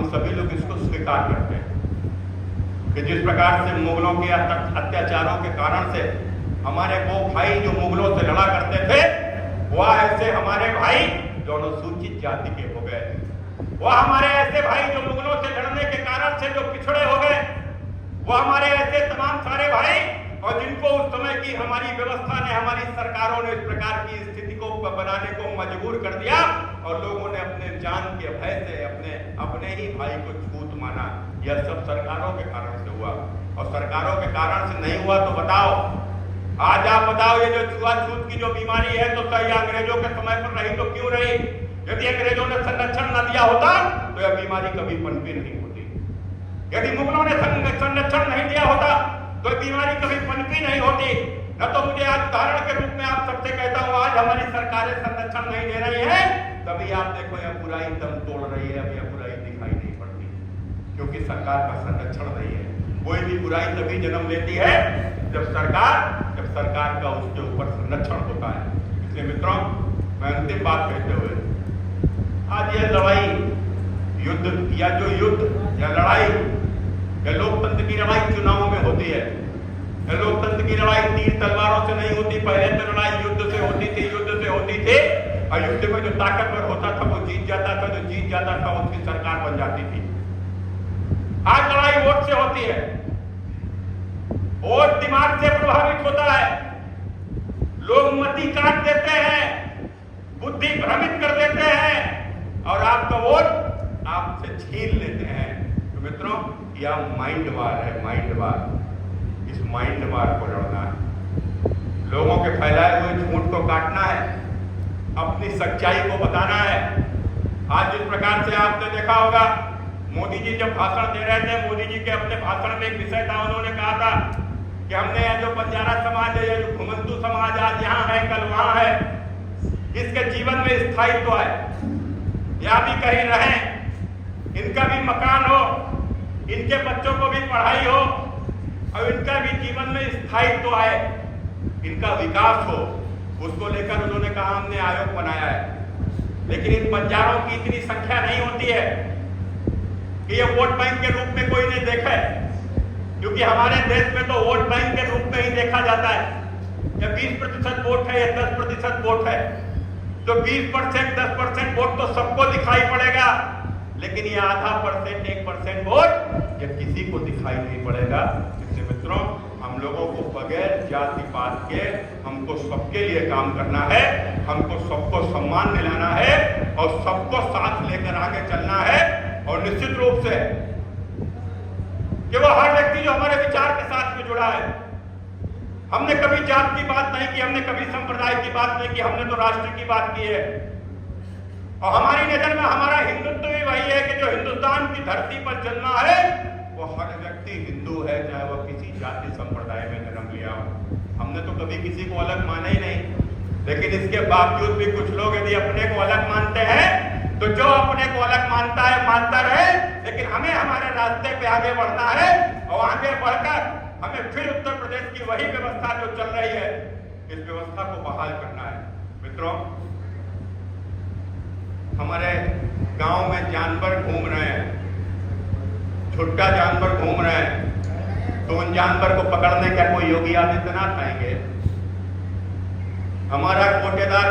हम सभी लोग इसको स्वीकार करते हैं कि जिस प्रकार से मुगलों के अत्याचारों के कारण से हमारे वो भाई जो मुगलों से लड़ा करते थे, वह ऐसे हमारे भाई जो अनुसूचित जाति के हो गए, वह हमारे ऐसे भाई जो मुगलों से लड़ने के कारण से जो पिछड़े हो गए, वो हमारे ऐसे तमाम सारे भाई और जिनको उस समय की हमारी व्यवस्था ने, हमारी सरकारों ने इस प्रकार की स्थिति को बनाने को मजबूर कर दिया और लोगों ने अपने जान के भय से अपने ही भाई को छूत माना। यह सब सरकारों के कारण से हुआ, और सरकारों के कारण से नहीं हुआ तो बताओ, आज आप बताओ, ये जो छुआछूत की जो बीमारी है तो क्या अंग्रेजों के समय पर रही तो क्यों रही? यदि अंग्रेजों ने संरक्षण न दिया होता तो यह बीमारी कभी पनपी नहीं होती। यदि मुगलों ने संरक्षण नहीं दिया होता तो बीमारी कभी पनपी नहीं होती। न तो मुझे आज उदाहरण के रूप में आप सबसे कहता हूं, आज हमारी सरकारें संरक्षण नहीं दे रही है, तभी आप देखो यह बुराई दम तोड़ रही है, अब यह बुराई दिखाई नहीं पड़ती, क्योंकि सरकार का संरक्षण नहीं है। कोई भी बुराई तभी जन्म लेती है जब सरकार का उसके ऊपर संरक्षण होता है। इसलिए मित्रों, मैं अंतिम बात कहते हुए, आज यह लड़ाई युद्ध या लड़ाई या लोकतंत्र की लड़ाई चुनाव में होती है। लोकतंत्र की लड़ाई तीर तलवारों से नहीं होती, पहले तो लड़ाई युद्ध से होती थी और युद्ध में जो ताकतवर होता था वो जीत जाता था, जो जीत जाता था उसकी सरकार बन जाती थी। आज लड़ाई वोट से होती है, वोट दिमाग से प्रभावित होता है, लोग मती काट देते हैं, बुद्धि भ्रमित कर देते हैं और आपका वोट आपसे छीन लेते हैं। तो मित्रों, यह माइंड वार है, माइंड वार। इस माइंड वार को लड़ना है, लोगों के फैलाए हुए झूठ को काटना है, अपनी सच्चाई को बताना है। आज जिस प्रकार से आपने देखा होगा, मोदी जी जब भाषण दे रहे थे, मोदी जी के अपने भाषण में एक विषय था, उन्होंने कहा था कि हमने यह जो बंजारा समाज है, यह जो घुमंतू समाज आज यहाँ है कल वहां है, इसके जीवन में स्थायित्व है, यहाँ भी कहीं रहें, इनका भी मकान हो, इनके बच्चों को भी पढ़ाई हो और इनका भी जीवन में स्थायित्व है, इनका विकास हो, उसको लेकर उन्होंने कहा हमने आयोग बनाया है। लेकिन इन बंजारों की इतनी संख्या नहीं होती है कि ये वोट बैंक के रूप में कोई नहीं देखे, क्योंकि हमारे देश में तो वोट बैंक के रूप में ही देखा जाता है। या 20% वोट है या 10% वोट है, तो 20% 10% वोट तो सबको दिखाई पड़ेगा, लेकिन ये आधा परसेंट 1% वोट ये किसी को दिखाई नहीं पड़ेगा। इसलिए मित्रों, हम लोगों को बगैर जाति पात के हमको सबके लिए काम करना है, हमको सबको सम्मान दिलाना है और सबको साथ लेकर आगे चलना है। और निश्चित रूप से कि वो हर व्यक्ति जो हमारे विचार के साथ में जुड़ा है, हमने कभी जात की बात नहीं की, हमने कभी संप्रदाय की बात नहीं की, हमने तो राष्ट्र की बात की है। और हमारी नजर में हमारा हिंदुत्व भी वही है कि जो हिंदुस्तान की धरती पर जन्मा है वो हर व्यक्ति हिंदू है, चाहे वह किसी जाति संप्रदाय में जन्म लिया हो। हमने तो कभी किसी को अलग माना ही नहीं, लेकिन इसके बावजूद भी कुछ लोग यदि अपने को अलग मानते हैं तो जो अपने को अलग मानता है मानता रहे, लेकिन हमें हमारे रास्ते पे आगे बढ़ना है और आगे बढ़कर हमें फिर उत्तर प्रदेश की वही व्यवस्था जो चल रही है, इस व्यवस्था को बहाल करना है। मित्रों, हमारे गांव में जानवर घूम रहे हैं, छुट्टा जानवर घूम रहे हैं, तो उन जानवर को पकड़ने का कोई योगी आदित्यनाथ आएंगे? हमारा कोटेदार